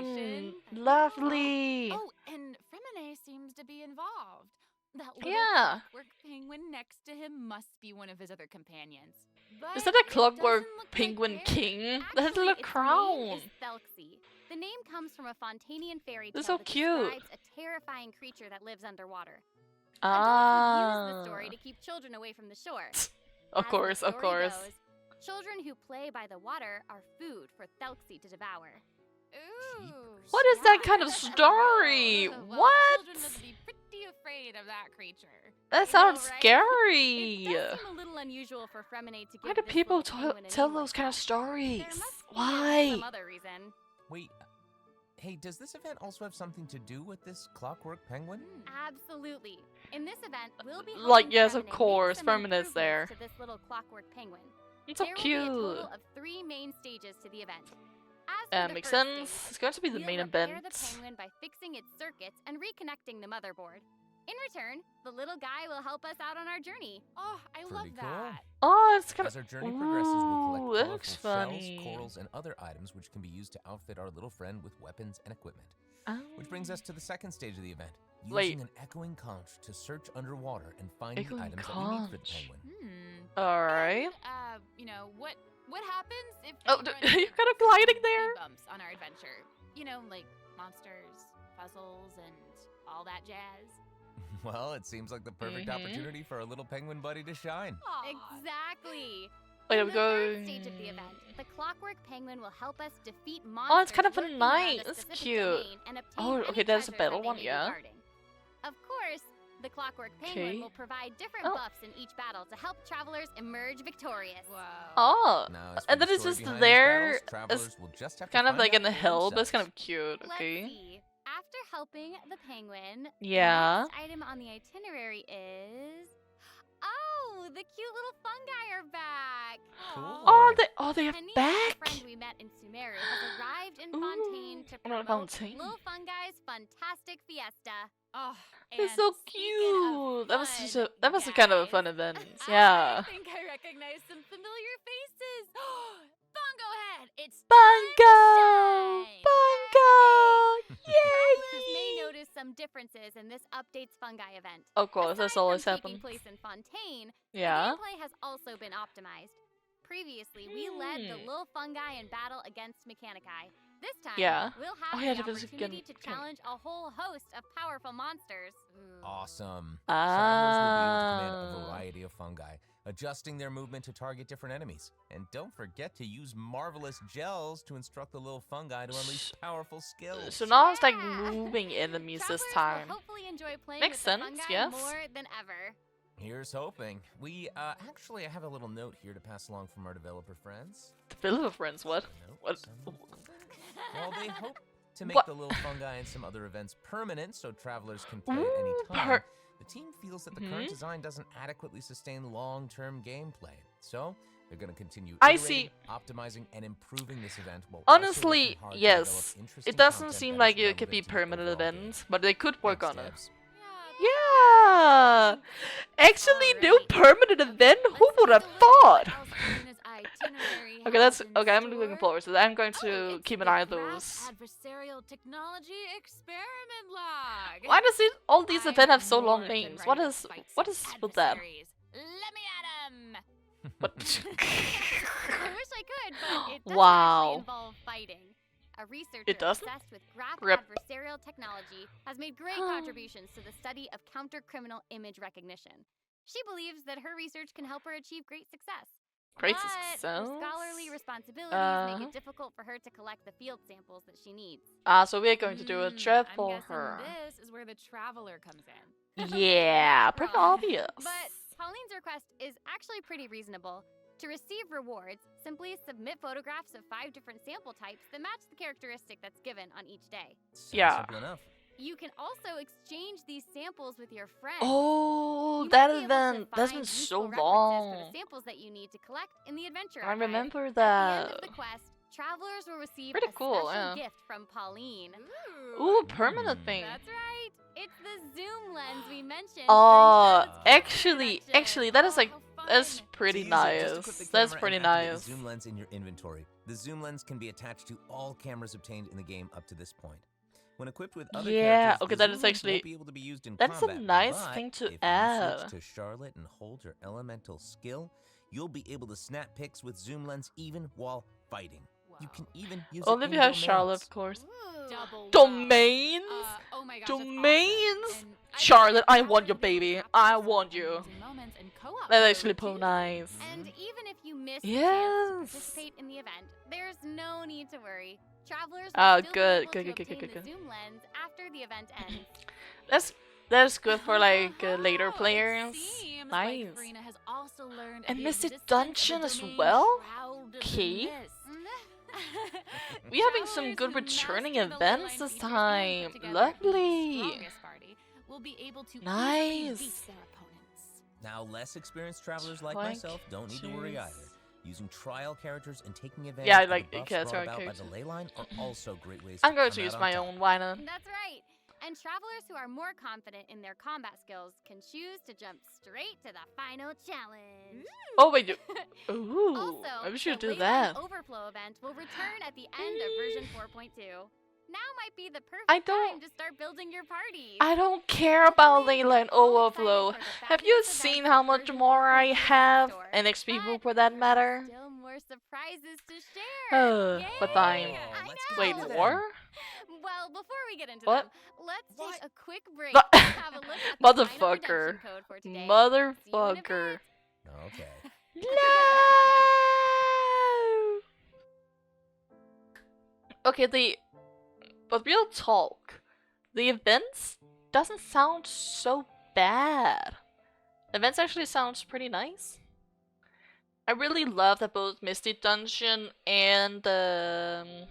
investigation. Lovely. Oh, and Fremine seems to be involved. That little Yeah. clockwork penguin next to him must be one of his other companions. Is But that a it clockwork doesn't look penguin like they're- king? That has a Actually, little its crown. name is Thelxie. The name comes from a Fontanian fairy tale That's so that cute. describes a terrifying creature that lives underwater. Adults Ah. would use the story to keep children away from the shore. Of As the course, of story course. goes, children who play by the water are food for Thelxie to devour. Ooh. What is that kind of Yeah. story? Well, What? Children must be pretty afraid of that creature. That I sounds know, right? scary. It does seem a little unusual for Freminate to Why give do this people little penguin a tell name those like kind of that. stories? There must be Why? some other reason. Wait, hey, does this event also have something to do with this clockwork penguin? Absolutely. In this event, we'll be Like, helping yes, of Freminate make course, some Freminate's there. improvements to this little clockwork penguin. It's so There will cute. be a total of 3 main stages to the event. As for the Makes first sense. stage, It's going to be the we'll main repair event. the penguin by fixing its circuits and reconnecting the motherboard. In return, the little guy will help us out on our journey. Oh, I love Pretty cool. that. Oh, it's kind As our of. journey progresses, we'll collect Ooh, that colorful looks shells, funny. corals, and other items which can be used to outfit our little friend with weapons and equipment. Oh. Which brings us to the second stage of the event, Wait. using an echoing conch to search underwater and find the Echoing items that we need for the conch. penguin. All right. And, you know, what happens if Oh, we d- run into you've got a gliding speed there. bumps on our adventure? You know, like monsters, puzzles, and all that jazz. Well, it seems like the perfect opportunity for our little penguin buddy to shine. Exactly. Wait, In I'm the third going. stage of the event, the clockwork penguin will help us defeat monsters. Oh, it's kind of lurking nice. around a It's specific cute. domain and obtain Oh, any okay, that's a treasures battle that they one, may be yeah. guarding. Of course, the clockwork penguin Okay. will provide different Oh. buffs in each battle to help travelers emerge victorious. Oh, Now, as for and the then it's story just behind these there. battles, travelers It's will just have to kind of find like out in the for hill, but it's kind themselves. of cute. Let's Okay. see. After helping the penguin, Yeah. the next item on the itinerary is. Oh, the cute little fungi are back. Cool. They have Anise, back. the friend we met in Sumeru, has arrived in Fontaine to Ooh, not promote Fontaine. Little Fungi's Fantastic Fiesta. Oh, It's so cute. That was such a kind of a fun event. Yeah. I think I recognize some familiar faces. Bongo Head, it's Bungo! time to shine. Bungo! Travelers may Yay! notice some differences in this update's fungi event. Of course, that's Aside always from happens. taking place in Fontaine, Yeah. the gameplay has also been optimized. Previously, we led the little fungi in battle against Mechanici. This time, Yeah. we'll Oh, have yeah, the there was opportunity to again- challenge a whole host of powerful monsters. Awesome. Travelers will be able to command a Ah. variety of fungi, adjusting their movement to target different enemies. And don't forget to use marvelous gels to instruct the little fungi to unleash powerful skills. So now it's like Yeah. moving enemies this Travelers time. will hopefully enjoy playing Makes with sense, the fungi yes. more than ever. Here's hoping. We, actually, I have a little note here to pass along from our developer friends. Developer friends, what? Nope, What? Well, they hope to make What? the little fungi and some other events permanent so travelers can play at any Ooh, time. The team feels that the current Mhm. design doesn't adequately sustain long-term gameplay. So, they're going to continue I iterating, see. optimizing, and improving this event while also Honestly, working hard to yes. develop interesting It doesn't content seem that like is it could be relevant to the permanent overall game. events, but they could work Thanks, on it. devs. Yeah! Actually, no Alrighty. permanent event? Who Let's would take have a look at thought? what else Feruna's itinerary Okay, has that's in okay. I'm looking store. forward to that. I'm going Oh, to it's keep the an eye on Graph those. Adversarial Technology Experiment Log. Why does it all these I'm events have so more long than names? ready What to is fight some with that? adversaries. Let me at 'em. What? I wish I could, but it doesn't Wow. actually involve fighting. A researcher It doesn't? obsessed with graph Rip. adversarial technology has made great contributions to the study of counter-criminal image recognition. She believes that her research can help her achieve great success. Great But success. her scholarly responsibilities make Uh-huh. it difficult for her to collect the field samples that she needs. So we're going to do a trip for her. This is where the traveler comes in. Yeah, pretty Wrong. obvious. But Pauline's request is actually pretty reasonable. To receive rewards, simply submit photographs of 5 different sample types that match the characteristic that's given on each day. Sounds Yeah. simple enough. You can also exchange these samples with your friends. Oh, You that might be able to event. That's find been so useful references for long. the samples that you need to collect in the adventure I archive. remember At the end that. of the quest, travelers will receive Pretty a cool, special yeah. gift from Pauline. Ooh, permanent thing. That's right. It's the zoom lens we mentioned. Oh, during Charlotte's actually, introduction. that is Oh, like how that's fun. pretty To use it, just equip nice. the That's camera pretty and activate nice. The zoom lens in your inventory. The zoom lens can be attached to all cameras obtained in the game up to this point. When equipped with other Yeah, characters, okay, the that zoom is lens actually- won't be able to be used in that's a combat, nice but thing to if you add. switch to Charlotte and hold her elemental skill, you'll be able to snap pics with zoom lens even while fighting. You can even use Only it if in you have domains. Charlotte, of course. Double wow. Domains? Oh my gosh, Domains? that's awesome. And Charlotte, I think want your travelers will baby. have I access to want you. amazing moments in co-op That's mode, actually too. nice. And even if you miss the chance to Yes. participate in the event, there's no need to worry. Travelers Oh, will still good, be able good, to good, good, obtain good, the good. zoom lens after the event ends. That's good for like later It players. seems Nice. like Furina has also learned And the Mystic existence Dungeon of a as domain well? shrouded in Okay. mist. We having some Travelers good who returning master the events leyline this features and time. put together the Lovely. strongest party will be able to easily Nice. beat their opponents. Now, less experienced travelers like Like, myself don't need to worry cheers. either. Using trial characters and taking advantage Yeah, of like, the buffs okay, brought trial about by characters. the ley line are also great ways I'm going come to use out my on top. own. Why not? That's right. And travelers who are more confident in their combat skills can choose to jump straight to the final challenge. Oh wait, ooh, Also, maybe we should the do Leyline that. Overflow event will return at the end of version 4.2. Now might be the I perfect don't- time to start building your party. I don't care about Leyline all excited Overflow. for the Have you fabulous seen events how of much version more I 4.2 in the have? store. And XP pool But for that there are matter? Still more surprises to share. What Yay! time? I let's know. get Wait, into them. more? Well, before we get into What? them, let's What? take a quick break What? and have a look at the final Motherfucker. redemption code for today. See you in a Motherfucker. bit. Okay. No! Okay, but real talk, the events doesn't sound so bad. Events actually sounds pretty nice. I really love that both Misty Dungeon and the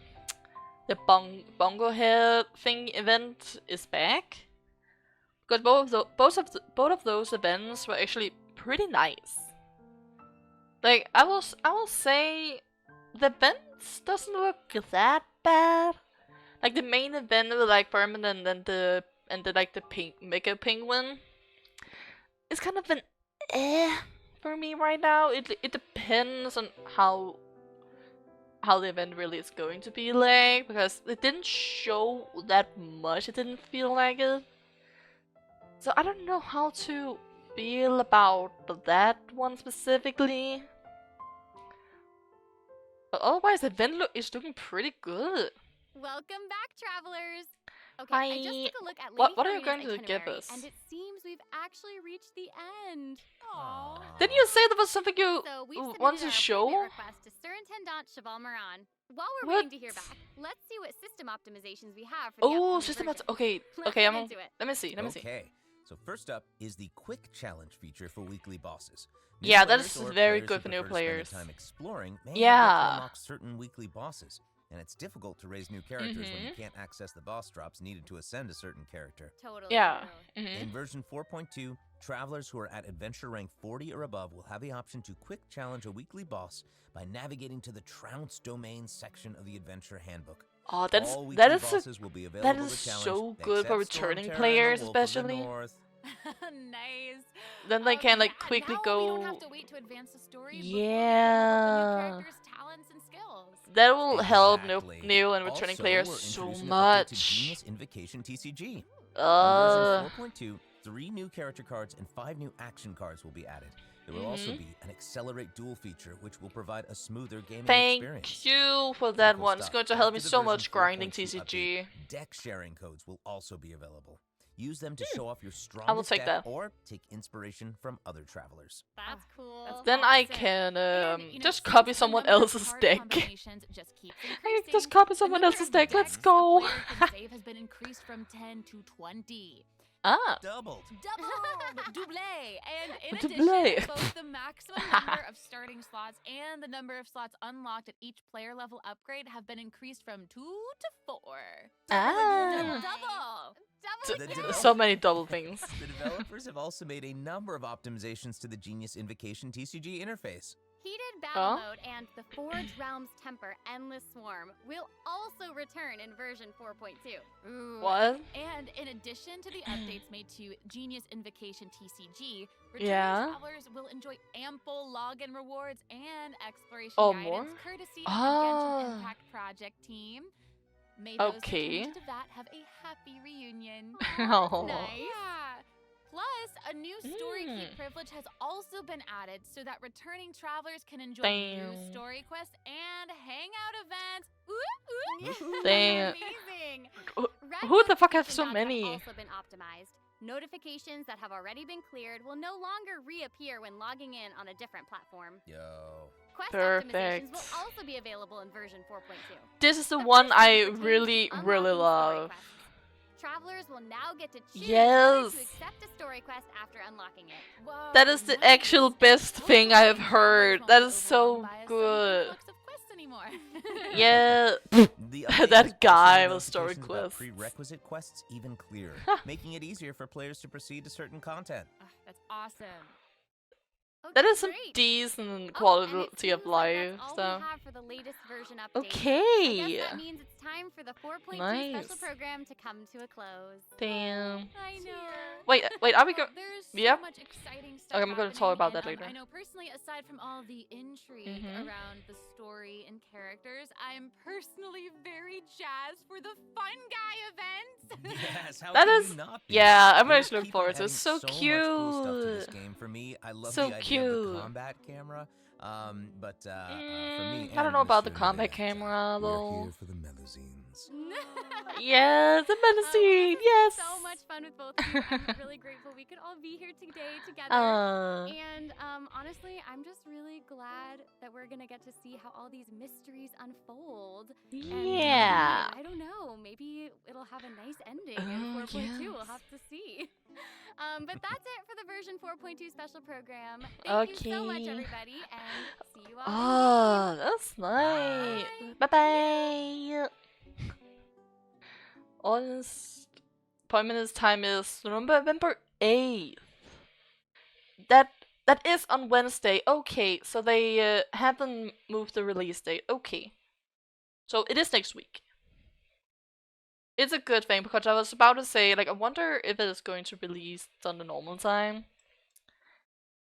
Bongo Head thing event is back. Because both of those events were actually pretty nice. Like I will say, the events doesn't look that bad. Like the main event with like permanent and the like the pink Mega Penguin. It's kind of an for me right now. It depends on how the event really is going to be like, because it didn't show that much. It didn't feel like it. So I don't know how to feel about that one specifically. But otherwise, the event is looking pretty good. Welcome back, travelers. Okay, Hi. I just took a look at What Lady are you going Farina's to give itinerary, us? and it seems we've actually reached the end. Aww. Didn't you say there was something you So we've want submitted to our show? appointment request to Surintendant Cheval Moran. While we're What? waiting to hear back, let's see what system optimizations we have for the Oh, upcoming system. version. Okay, Let's okay. get I'm. into it. Let me see. Let me see. Okay. So first up is the quick challenge feature for weekly bosses. New Yeah, that players is or very players good who for new prefer to spend their players. time exploring may Yeah. not get to unlock certain weekly bosses, and it's difficult to raise new characters when you Mhm. can't access the boss drops needed to ascend a certain character. Totally. Yeah. totally. In version 4.2, travelers who are at adventure rank 40 or above will have the option to quick challenge a weekly boss by navigating to the Trounce Domain section of the adventure handbook. Oh, that is All weekly that is bosses will be available is to challenge, so good for except returning Stormterror and the players, Wolf of the especially. North. Nice. Then they can like Yeah, quickly now go. We don't have to wait to advance the story before we can Yeah. develop the new character's talents and skills. That will help Exactly. new and returning Also, players we're so introducing an update to much. Genius Invocation TCG. In Uh, version 4.2, 3 new character cards and 5 new action cards will be added. There will also Mhm. be an Accelerate Duel feature, which will provide a smoother gaming thank experience. you for that Pretty cool one. It's stuff. going to help me After the so version much grinding 4.2 TCG. update, deck sharing codes will also be available. Use them to show off your I will strongest take deck that. or take inspiration from other travelers. That's cool. Then I awesome. can And, you know, just since copy the someone number of else's card deck. combinations just keeps I can increasing, just copy the someone number else's of deck. Let's decks a go. player can save has been increased from 10 to 20. Ah, Doubled! Doubled! Double! And in Double. addition, both the maximum number of starting slots and the number of slots unlocked at each player level upgrade have been increased from 2 to 4. Ah. Double! The developer- so many double things. The developers have also made a number of optimizations to the Genius Invocation TCG interface. Heated Battle Huh? Mode and the Forge Realms Temper Endless Swarm will also return in version 4.2. Ooh. What? And in addition to the updates made to Genius Invocation TCG, returning Yeah. travelers will enjoy ample login rewards and exploration Oh, guidance more? courtesy of Ah. the Genshin Impact Project team. May those Okay. returning to that have a happy reunion. Oh. Nice. Yeah. Plus, a new story key Mm. privilege has also been added so that returning travelers can enjoy Damn. new story quests and hangout events. Ooh, ooh. Damn. Amazing. Who- Red who the fuck have notification so dots many? Have also been optimized. Notifications that have already been cleared will no longer reappear when logging in on a different platform. Yo. quest Perfect. optimizations will also be available in version 4.2. This is the The one first I pertains to really unlocking story love. quests. Travelers will now get to choose Yes. whether to accept a story quest after unlocking it. Whoa, That is the nice. actual best thing I have heard. That is so good. Yeah. The update That has guy also made was story notifications about quests. prerequisite quests even clearer, making it easier for players to proceed to certain content. That's awesome. That Okay, is some great. decent Oh, and it quality seems of like life. that's all So we have for the latest version update. I okay. guess that means it's time for the 4.2 Nice. special program to come to a close. Damn. I know. Wait, are we going? There's so Yeah. much exciting stuff Okay, I'm gonna talk about happening, that later. I know personally, aside from all the intrigue Mhm. around the story and characters, I'm personally very jazzed for the Fun Guy event. Yes, how That can is- you not be? Yeah, I'm They actually looking keep forward on to it. adding So much cool stuff to this cute. game. For me, I love So the idea of the cute. combat camera. But for me, I don't and know about the Mr. combat Direct, camera We're though. here for the Melusines. Yes, the Well, medicine. this has been Yes. so much fun with both of you. I'm really grateful we could all be here today together. And honestly, I'm just really glad that we're gonna get to see how all these mysteries unfold. And Yeah. I don't know. Maybe it'll have a nice ending Oh, in 4.2. We'll yes. have to see. But that's it for the version 4.2 special program. Thank you so much, Okay. everybody, and see you all. Oh, that's nice. Bye bye. Honest appointment time is November 8th. That is on Wednesday. Okay, so they haven't moved the release date. Okay, so it is next week. It's a good thing because I was about to say, like, I wonder if it is going to release on the normal time.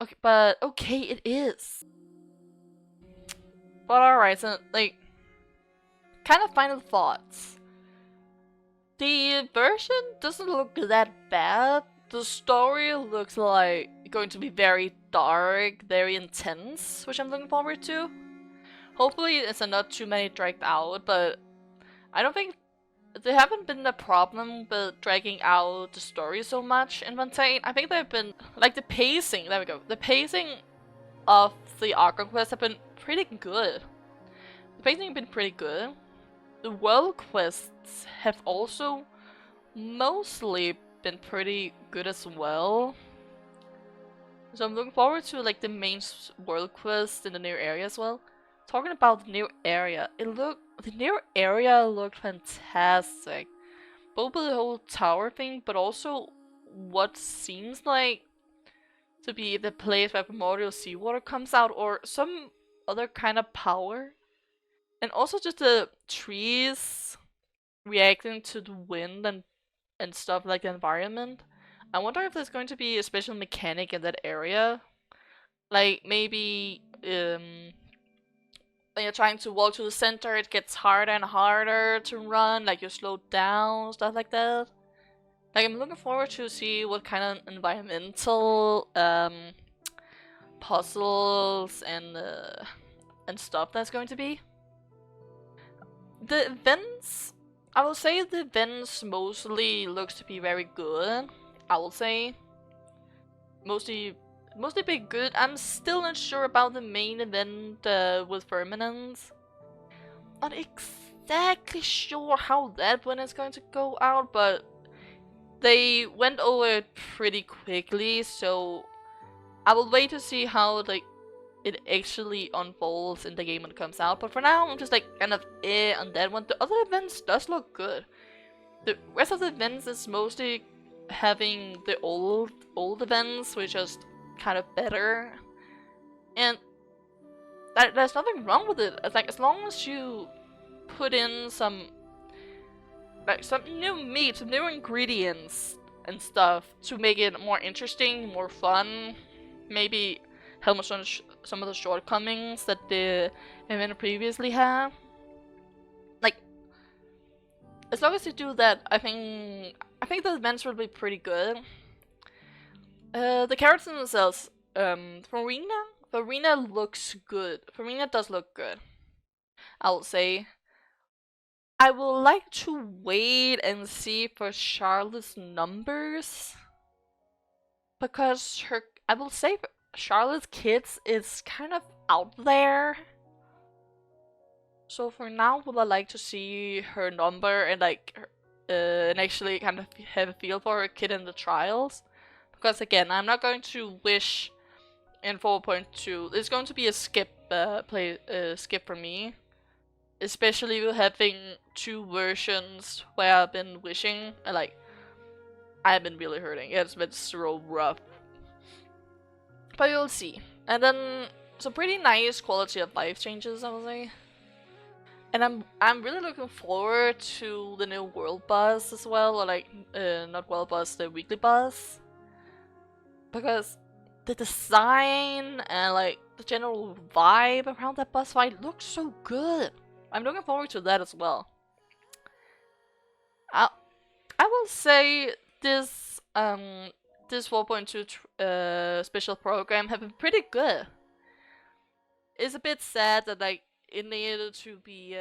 Okay, but okay, it is. But alright, so, like, kind of final thoughts. The version doesn't look that bad. The story looks like going to be very dark, very intense, which I'm looking forward to. Hopefully it's not too many dragged out, but I don't think there haven't been a problem with dragging out the story so much in Montaigne. I think they've been, like, the pacing, there we go. The pacing of the Argon quests have been pretty good. The pacing has been pretty good. The world quests have also mostly been pretty good as well. So I'm looking forward to, like, the main world quest in the new area as well. Talking about the new area, the new area looked fantastic. Both with the whole tower thing, but also what seems like to be the place where primordial seawater comes out, or some other kind of power. And also just the trees reacting to the wind and stuff, like the environment. I wonder if there's going to be a special mechanic in that area. Like maybe when you're trying to walk to the center, it gets harder and harder to run, like you slow down, stuff like that. Like, I'm looking forward to see what kind of environmental puzzles and stuff that's going to be. The events, I will say the events mostly looks to be very good. I will say mostly be good. I'm still not sure about the main event with Permanence. Not exactly sure how that one is going to go out, but they went over it pretty quickly, so I will wait to see how, like, it actually unfolds in the game when it comes out. But for now, I'm just like kind of on that one. The other events does look good. The rest of the events is mostly having the old events, which is kind of better, and there's nothing wrong with it. It's like, as long as you put in some new meat, some new ingredients and stuff to make it more interesting, more fun, maybe help with some of the shortcomings that the event previously had. Like, as long as you do that, I think the events will be pretty good. The characters themselves, Furina looks good. Furina does look good, I would say. I would like to wait and see for Charlotte's numbers, because I will say Charlotte's kids is kind of out there. So for now, would I like to see her number and like, and actually kind of have a feel for her kid in the trials? Because again, I'm not going to wish in 4.2. It's going to be a skip skip for me, especially with having two versions where I've been wishing. Like, I've been really hurting. It's been so rough. But you'll see. And then some pretty nice quality of life changes, I would say. And I'm really looking forward to the new world bus as well, or like not world bus, the weekly bus, because the design and like the general vibe around that bus fight looks so good. I'm looking forward to that as well. I will say this this 4.2 special program have been pretty good. It's a bit sad that like it needed to be